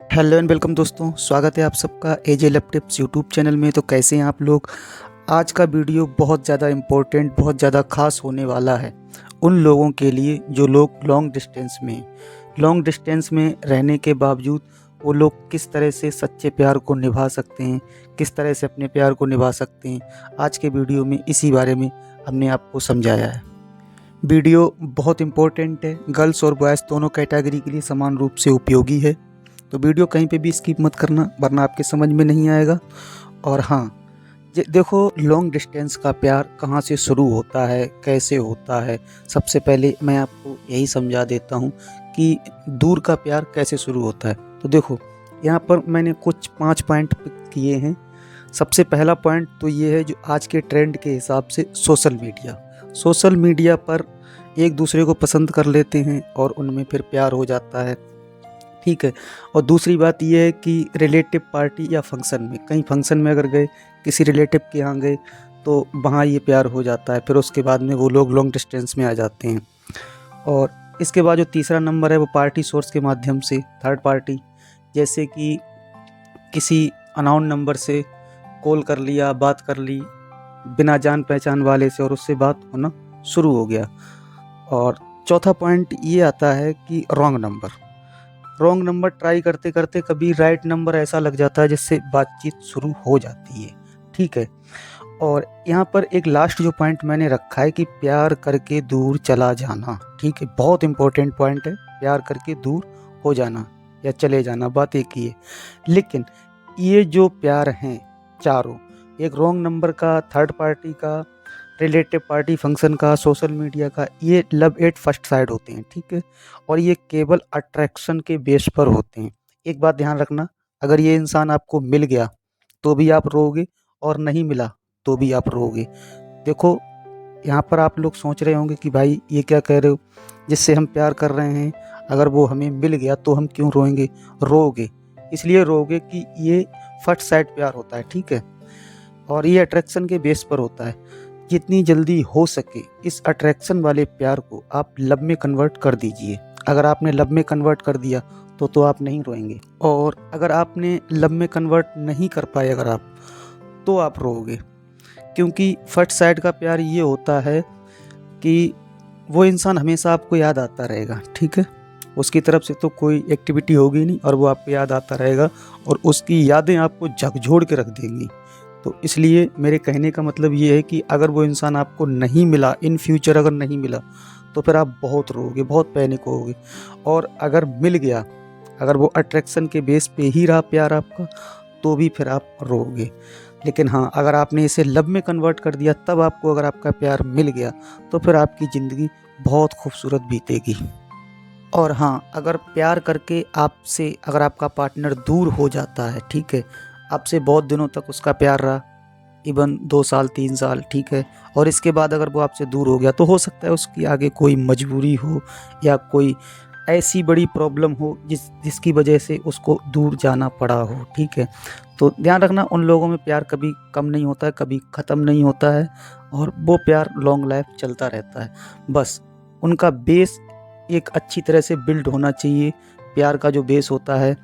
Hello and welcome दोस्तों, स्वागत है आप सबका एजे लव टिप्स यूट्यूब चैनल में। तो कैसे हैं आप लोग। आज का वीडियो बहुत ज़्यादा इम्पोर्टेंट, बहुत ज़्यादा खास होने वाला है उन लोगों के लिए जो लोग लॉन्ग डिस्टेंस में रहने के बावजूद वो लोग किस तरह से सच्चे प्यार को निभा सकते हैं, किस तरह से अपने प्यार को निभा सकते हैं। आज के वीडियो में इसी बारे में हमने आपको समझाया है। वीडियो बहुत इम्पोर्टेंट है, गर्ल्स और बॉयज़ दोनों कैटेगरी के लिए समान रूप से उपयोगी है। तो वीडियो कहीं पे भी स्किप मत करना, वरना आपके समझ में नहीं आएगा। और हाँ, देखो, लॉन्ग डिस्टेंस का प्यार कहाँ से शुरू होता है, कैसे होता है। सबसे पहले मैं आपको यही समझा देता हूँ कि दूर का प्यार कैसे शुरू होता है। तो देखो, यहाँ पर मैंने कुछ 5 पॉइंट पिक किए हैं। सबसे पहला पॉइंट तो ये है, जो आज के ट्रेंड के हिसाब से सोशल मीडिया पर एक दूसरे को पसंद कर लेते हैं और उनमें फिर प्यार हो जाता है, ठीक है। और दूसरी बात यह है कि रिलेटिव पार्टी या फंक्शन में, कहीं फंक्शन में अगर गए, किसी रिलेटिव के यहाँ गए, तो वहाँ ये प्यार हो जाता है। फिर उसके बाद में वो लोग लॉन्ग डिस्टेंस में आ जाते हैं। और इसके बाद जो तीसरा नंबर है वो पार्टी सोर्स के माध्यम से, थर्ड पार्टी, जैसे कि किसी अननोन नंबर से कॉल कर लिया, बात कर ली बिना जान पहचान वाले से, और उससे बात होना शुरू हो गया। और चौथा पॉइंट ये आता है कि रॉन्ग नंबर ट्राई करते करते कभी राइट नंबर ऐसा लग जाता है जिससे बातचीत शुरू हो जाती है, ठीक है। और यहाँ पर एक लास्ट जो पॉइंट मैंने रखा है कि प्यार करके दूर चला जाना, ठीक है। बहुत इंपॉर्टेंट पॉइंट है, प्यार करके दूर हो जाना या चले जाना, बात एक ही है। लेकिन ये जो प्यार हैं चारों, एक रॉन्ग नंबर का, थर्ड पार्टी का, रिलेटिव पार्टी, फंक्शन का, सोशल मीडिया का, ये लव एट फर्स्ट साइड होते हैं, ठीक है। और ये केवल अट्रैक्शन के बेस पर होते हैं। एक बात ध्यान रखना, अगर ये इंसान आपको मिल गया तो भी आप रोओगे, और नहीं मिला तो भी आप रोओगे। देखो, यहाँ पर आप लोग सोच रहे होंगे कि भाई ये क्या कह रहे हो, जिससे हम प्यार कर रहे हैं अगर वो हमें मिल गया तो हम क्यों रोएंगे। रोओगे, इसलिए रोओगे कि ये फर्स्ट साइड प्यार होता है, ठीक है। और ये अट्रैक्शन के बेस पर होता है। जितनी जल्दी हो सके इस अट्रैक्शन वाले प्यार को आप लव में कन्वर्ट कर दीजिए। अगर आपने लव में कन्वर्ट कर दिया तो आप नहीं रोएंगे, और अगर आपने लव में कन्वर्ट नहीं कर पाए अगर आप, तो आप रोओगे। क्योंकि फर्स्ट साइड का प्यार ये होता है कि वो इंसान हमेशा आपको याद आता रहेगा, ठीक है। उसकी तरफ से तो कोई एक्टिविटी होगी नहीं और वो आपको याद आता रहेगा, और उसकी यादें आपको झकझोर के रख देंगी। तो इसलिए मेरे कहने का मतलब ये है कि अगर वो इंसान आपको नहीं मिला, इन फ्यूचर अगर नहीं मिला, तो फिर आप बहुत रोओगे, बहुत पैनिक होगे। और अगर मिल गया, अगर वो अट्रैक्शन के बेस पे ही रहा प्यार आपका, तो भी फिर आप रोओगे। लेकिन हाँ, अगर आपने इसे लव में कन्वर्ट कर दिया, तब आपको अगर आपका प्यार मिल गया, तो फिर आपकी ज़िंदगी बहुत खूबसूरत बीतेगी। और हाँ, अगर प्यार करके आपसे अगर आपका पार्टनर दूर हो जाता है, ठीक है, आपसे बहुत दिनों तक उसका प्यार रहा, इवन 2 साल 3 साल, ठीक है, और इसके बाद अगर वो आपसे दूर हो गया, तो हो सकता है उसकी आगे कोई मजबूरी हो या कोई ऐसी बड़ी प्रॉब्लम हो जिसकी वजह से उसको दूर जाना पड़ा हो, ठीक है। तो ध्यान रखना, उन लोगों में प्यार कभी कम नहीं होता है, कभी ख़त्म नहीं होता है, और वो प्यार लॉन्ग लाइफ चलता रहता है। बस उनका बेस एक अच्छी तरह से बिल्ड होना चाहिए। प्यार का जो बेस होता है,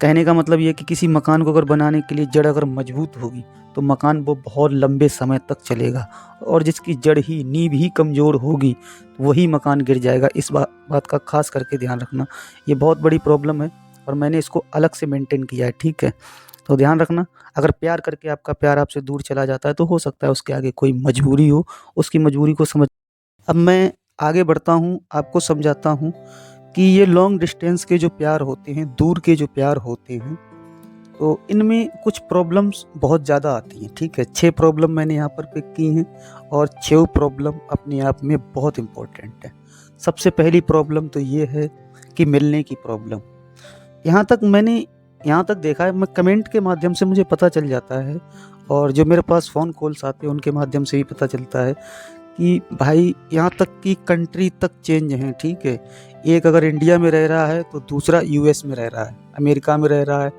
कहने का मतलब ये है कि किसी मकान को अगर बनाने के लिए जड़ अगर मजबूत होगी तो मकान वो बहुत लंबे समय तक चलेगा, और जिसकी जड़ ही, नींव ही कमज़ोर होगी, वही मकान गिर जाएगा। इस बात का खास करके ध्यान रखना, ये बहुत बड़ी प्रॉब्लम है और मैंने इसको अलग से मेंटेन किया है, ठीक है। तो ध्यान रखना, अगर प्यार करके आपका प्यार आपसे दूर चला जाता है, तो हो सकता है उसके आगे कोई मजबूरी हो, उसकी मजबूरी को समझ। अब मैं आगे बढ़ता हूँ, आपको समझाता हूँ कि ये लॉन्ग डिस्टेंस के जो प्यार होते हैं, दूर के जो प्यार होते हैं, तो इनमें कुछ प्रॉब्लम्स बहुत ज़्यादा आती हैं, ठीक है। 6 प्रॉब्लम मैंने यहाँ पर पिक की हैं, और 6 प्रॉब्लम अपने आप में बहुत इम्पोर्टेंट है। सबसे पहली प्रॉब्लम तो ये है कि मिलने की प्रॉब्लम। मैंने यहाँ तक देखा है, मैं कमेंट के माध्यम से मुझे पता चल जाता है, और जो मेरे पास फ़ोन कॉल्स आते हैं उनके माध्यम से भी पता चलता है कि भाई यहाँ तक कि कंट्री तक चेंज हैं, ठीक है। एक अगर इंडिया में रह रहा है तो दूसरा यूएस में रह रहा है, अमेरिका में रह रहा है,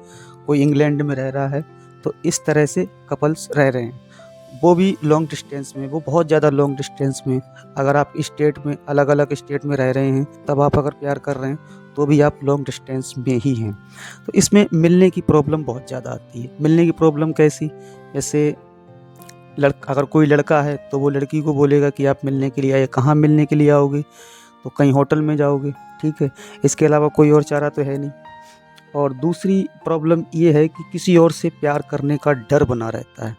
कोई इंग्लैंड में रह रहा है। तो इस तरह से कपल्स रह रहे हैं। वो भी लॉन्ग डिस्टेंस में, वो बहुत ज़्यादा लॉन्ग डिस्टेंस में। अगर आप स्टेट में, अलग अलग स्टेट में रह रहे हैं, तब आप अगर प्यार कर रहे हैं तो भी आप लॉन्ग डिस्टेंस में ही हैं। तो इसमें मिलने की प्रॉब्लम बहुत ज़्यादा आती है। मिलने की प्रॉब्लम कैसी, जैसे अगर कोई लड़का है तो वो लड़की को बोलेगा कि आप मिलने के लिए आए। कहाँ मिलने के लिए आओगे, तो कहीं होटल में जाओगे, ठीक है। इसके अलावा कोई और चारा तो है नहीं। और दूसरी प्रॉब्लम ये है कि किसी और से प्यार करने का डर बना रहता है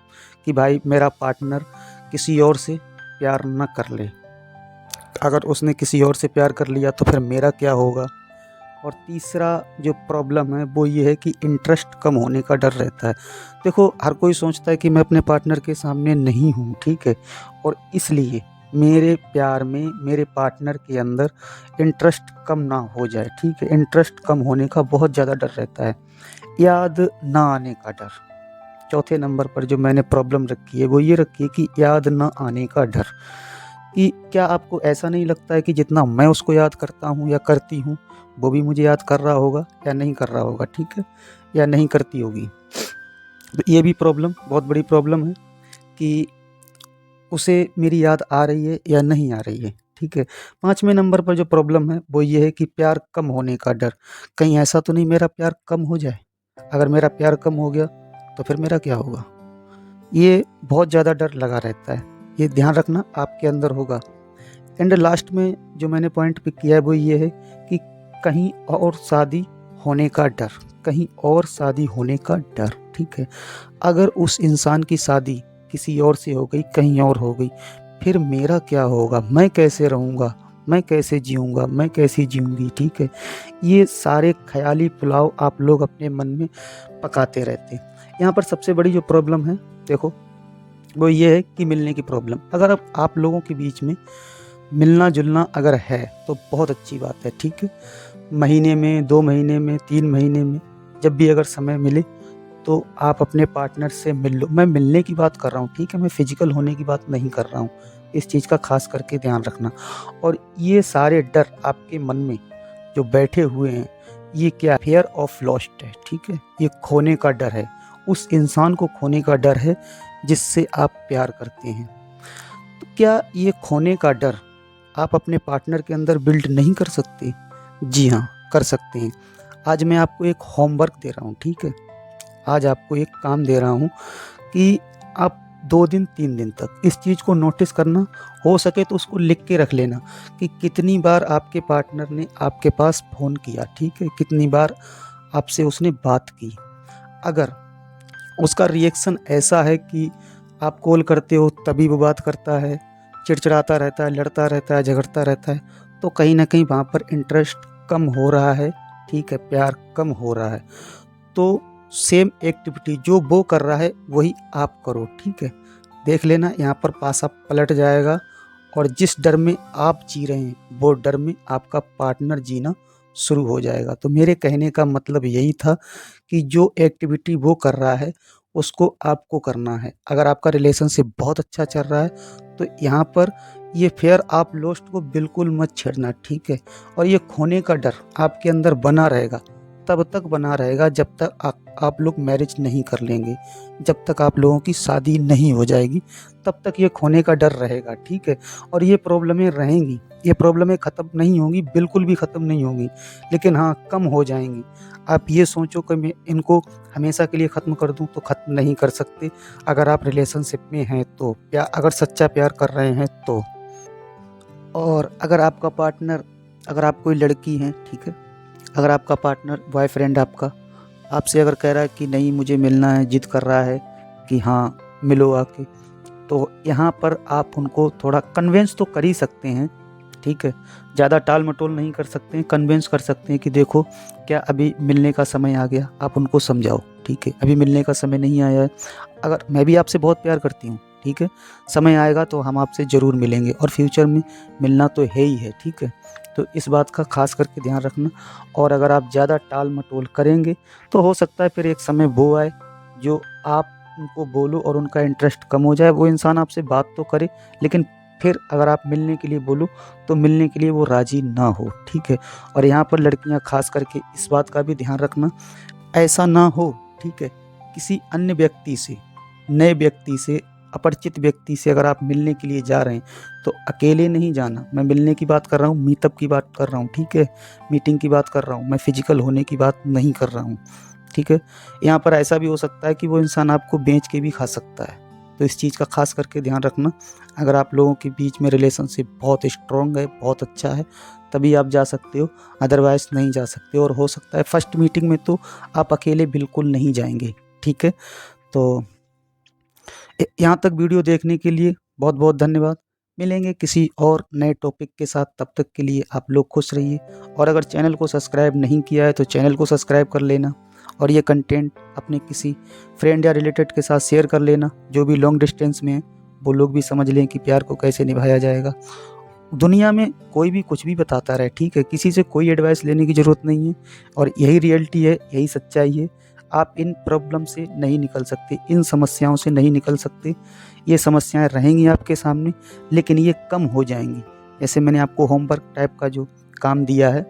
कि भाई मेरा पार्टनर किसी और से प्यार ना कर ले, अगर उसने किसी और से प्यार कर लिया तो फिर मेरा क्या होगा। और तीसरा जो प्रॉब्लम है वो ये है कि इंटरेस्ट कम होने का डर रहता है। देखो, हर कोई सोचता है कि मैं अपने पार्टनर के सामने नहीं हूँ, ठीक है, और इसलिए मेरे प्यार में मेरे पार्टनर के अंदर इंटरेस्ट कम ना हो जाए, ठीक है। इंटरेस्ट कम होने का बहुत ज़्यादा डर रहता है। याद ना आने का डर, चौथे नंबर पर जो मैंने प्रॉब्लम रखी है वो ये रखी है कि याद ना आने का डर। कि क्या आपको ऐसा नहीं लगता है कि जितना मैं उसको याद करता हूँ या करती हूँ, वो भी मुझे याद कर रहा होगा या नहीं कर रहा होगा, ठीक है, या नहीं करती होगी। तो ये भी प्रॉब्लम, बहुत बड़ी प्रॉब्लम है कि उसे मेरी याद आ रही है या नहीं आ रही है, ठीक है। पाँचवें नंबर पर जो प्रॉब्लम है वो ये है कि प्यार कम होने का डर। कहीं ऐसा तो नहीं मेरा प्यार कम हो जाए, अगर मेरा प्यार कम हो गया तो फिर मेरा क्या होगा। ये बहुत ज़्यादा डर लगा रहता है, ये ध्यान रखना आपके अंदर होगा। एंड लास्ट में जो मैंने पॉइंट पिक किया है वो ये है कि कहीं और शादी होने का डर, कहीं और शादी होने का डर, ठीक है। अगर उस इंसान की शादी किसी और से हो गई, कहीं और हो गई, फिर मेरा क्या होगा, मैं कैसे रहूँगा, मैं कैसे जीऊँगा, मैं कैसी जीऊँगी, ठीक है। ये सारे ख्याली पुलाव आप लोग अपने मन में पकाते रहते हैं। यहाँ पर सबसे बड़ी जो प्रॉब्लम है, देखो, वो ये है कि मिलने की प्रॉब्लम। अगर अब आप लोगों के बीच में मिलना जुलना अगर है तो बहुत अच्छी बात है, ठीक है। महीने में, 2 महीने में, 3 महीने में, जब भी अगर समय मिले तो आप अपने पार्टनर से मिल लो। मैं मिलने की बात कर रहा हूँ, ठीक है, मैं फिजिकल होने की बात नहीं कर रहा हूँ। इस चीज़ का खास करके ध्यान रखना। और ये सारे डर आपके मन में जो बैठे हुए हैं, ये क्या, फियर ऑफ लॉस्ट है, ठीक है। ये खोने का डर है, उस इंसान को खोने का डर है जिससे आप प्यार करते हैं। तो क्या ये खोने का डर आप अपने पार्टनर के अंदर बिल्ड नहीं कर सकते? जी हाँ, कर सकते हैं। आज मैं आपको एक होमवर्क दे रहा हूँ, ठीक है। आज आपको एक काम दे रहा हूँ कि आप 2 दिन 3 दिन तक इस चीज़ को नोटिस करना, हो सके तो उसको लिख के रख लेना कि कितनी बार आपके पार्टनर ने आपके पास फ़ोन किया, ठीक है, कितनी बार आपसे उसने बात की। अगर उसका रिएक्शन ऐसा है कि आप कॉल करते हो तभी वो बात करता है, चिड़चिड़ाता रहता है, लड़ता रहता है, झगड़ता रहता है, तो कहीं न कहीं वहाँ पर इंटरेस्ट कम हो रहा है, ठीक है, प्यार कम हो रहा है। तो सेम एक्टिविटी जो वो कर रहा है वही आप करो, ठीक है। देख लेना यहाँ पर पासा पलट जाएगा और जिस डर में आप जी रहे हैं वो डर में आपका पार्टनर जीना शुरू हो जाएगा। तो मेरे कहने का मतलब यही था कि जो एक्टिविटी वो कर रहा है उसको आपको करना है। अगर आपका रिलेशनशिप बहुत अच्छा चल रहा है तो यहाँ पर ये फेयर ऑफ लॉस्ट को बिल्कुल मत छेड़ना, ठीक है। और ये खोने का डर आपके अंदर बना रहेगा, तब तक बना रहेगा जब तक आप लोग मैरिज नहीं कर लेंगे, जब तक आप लोगों की शादी नहीं हो जाएगी, तब तक ये खोने का डर रहेगा, ठीक है। और ये प्रॉब्लमें रहेंगी, ये प्रॉब्लमें ख़त्म नहीं होंगी, बिल्कुल भी ख़त्म नहीं होंगी, लेकिन हाँ, कम हो जाएंगी। आप ये सोचो कि मैं इनको हमेशा के लिए ख़त्म कर दूं, तो ख़त्म नहीं कर सकते। अगर आप रिलेशनशिप में हैं तो, अगर सच्चा प्यार कर रहे हैं तो। और अगर आपका पार्टनर, अगर आप कोई लड़की हैं, ठीक है, अगर आपका पार्टनर, बॉयफ्रेंड आपका आपसे अगर कह रहा है कि नहीं मुझे मिलना है, जिद कर रहा है कि हाँ मिलो आके, तो यहाँ पर आप उनको थोड़ा कन्विंस तो कर ही सकते हैं, ठीक है। ज़्यादा टाल मटोल नहीं कर सकते हैं, कन्विंस कर सकते हैं कि देखो क्या अभी मिलने का समय आ गया, आप उनको समझाओ, ठीक है, अभी मिलने का समय नहीं आया है। अगर मैं भी आपसे बहुत प्यार करती हूँ, ठीक है, समय आएगा तो हम आपसे ज़रूर मिलेंगे और फ्यूचर में मिलना तो है ही है, ठीक है। तो इस बात का खास करके ध्यान रखना। और अगर आप ज़्यादा टाल मटोल करेंगे तो हो सकता है फिर एक समय वो आए जो आप उनको बोलो और उनका इंटरेस्ट कम हो जाए। वो इंसान आपसे बात तो करे, लेकिन फिर अगर आप मिलने के लिए बोलो तो मिलने के लिए वो राज़ी ना हो, ठीक है। और यहाँ पर लड़कियाँ खास करके इस बात का भी ध्यान रखना, ऐसा ना हो, ठीक है, किसी अन्य व्यक्ति से, नए व्यक्ति से अपरिचित व्यक्ति से अगर आप मिलने के लिए जा रहे हैं तो अकेले नहीं जाना। मैं मिलने की बात कर रहा हूँ, मीटअप की बात कर रहा हूँ, ठीक है, मीटिंग की बात कर रहा हूँ, मैं फिजिकल होने की बात नहीं कर रहा हूँ, ठीक है। यहाँ पर ऐसा भी हो सकता है कि वो इंसान आपको बेच के भी खा सकता है, तो इस चीज़ का खास करके ध्यान रखना। अगर आप लोगों के बीच में रिलेशनशिप बहुत स्ट्रॉन्ग है, बहुत अच्छा है, तभी आप जा सकते हो, अदरवाइज़ नहीं जा सकते। और हो सकता है फर्स्ट मीटिंग में तो आप अकेले बिल्कुल नहीं जाएंगे, ठीक है। तो यहाँ तक वीडियो देखने के लिए बहुत बहुत धन्यवाद। मिलेंगे किसी और नए टॉपिक के साथ, तब तक के लिए आप लोग खुश रहिए। और अगर चैनल को सब्सक्राइब नहीं किया है तो चैनल को सब्सक्राइब कर लेना, और ये कंटेंट अपने किसी फ्रेंड या रिलेटेड के साथ शेयर कर लेना जो भी लॉन्ग डिस्टेंस में है, वो लोग भी समझ लें कि प्यार को कैसे निभाया जाएगा। दुनिया में कोई भी कुछ भी बताता रहे, ठीक है, किसी से कोई एडवाइस लेने की ज़रूरत नहीं है, और यही रियलिटी है, यही सच्चाई है। आप इन प्रॉब्लम से नहीं निकल सकते, इन समस्याओं से नहीं निकल सकते। ये समस्याएं रहेंगी आपके सामने, लेकिन ये कम हो जाएंगी। जैसे मैंने आपको होमवर्क टाइप का जो काम दिया है,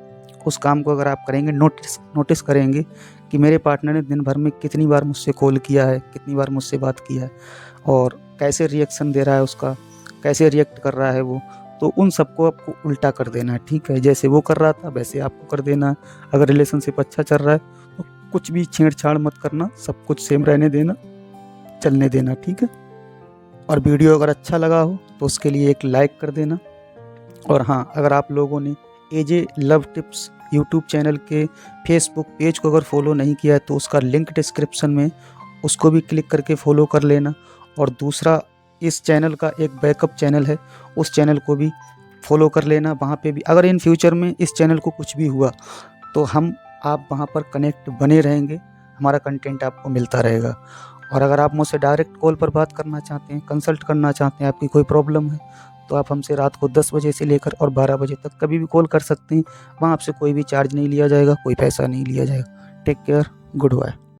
उस काम को अगर आप करेंगे, नोटिस करेंगे कि मेरे पार्टनर ने दिन भर में कितनी बार मुझसे कॉल किया है, कितनी बार मुझसे बात किया है, और कैसे रिएक्शन दे रहा है उसका, कैसे रिएक्ट कर रहा है वो। तो उन सबको आपको उल्टा कर देना है, ठीक है। जैसे वो कर रहा था वैसे आपको कर देना है। अगर रिलेशनशिप अच्छा चल रहा है तो कुछ भी छेड़छाड़ मत करना, सब कुछ सेम रहने देना, चलने देना, ठीक है। और वीडियो अगर अच्छा लगा हो तो उसके लिए एक लाइक कर देना। और हाँ, अगर आप लोगों ने एजे लव टिप्स यूट्यूब चैनल के फेसबुक पेज को अगर फॉलो नहीं किया है तो उसका लिंक डिस्क्रिप्शन में, उसको भी क्लिक करके फॉलो कर लेना। और दूसरा, इस चैनल का एक बैकअप चैनल है, उस चैनल को भी फॉलो कर लेना। वहाँ पे भी अगर इन फ्यूचर में इस चैनल को कुछ भी हुआ तो आप वहाँ पर कनेक्ट बने रहेंगे, हमारा कंटेंट आपको मिलता रहेगा। और अगर आप मुझसे डायरेक्ट कॉल पर बात करना चाहते हैं, कंसल्ट करना चाहते हैं, आपकी कोई प्रॉब्लम है, तो आप हमसे रात को 10 बजे से लेकर और 12 बजे तक कभी भी कॉल कर सकते हैं। वहाँ आपसे कोई भी चार्ज नहीं लिया जाएगा, कोई पैसा नहीं लिया जाएगा। Take care, good bye.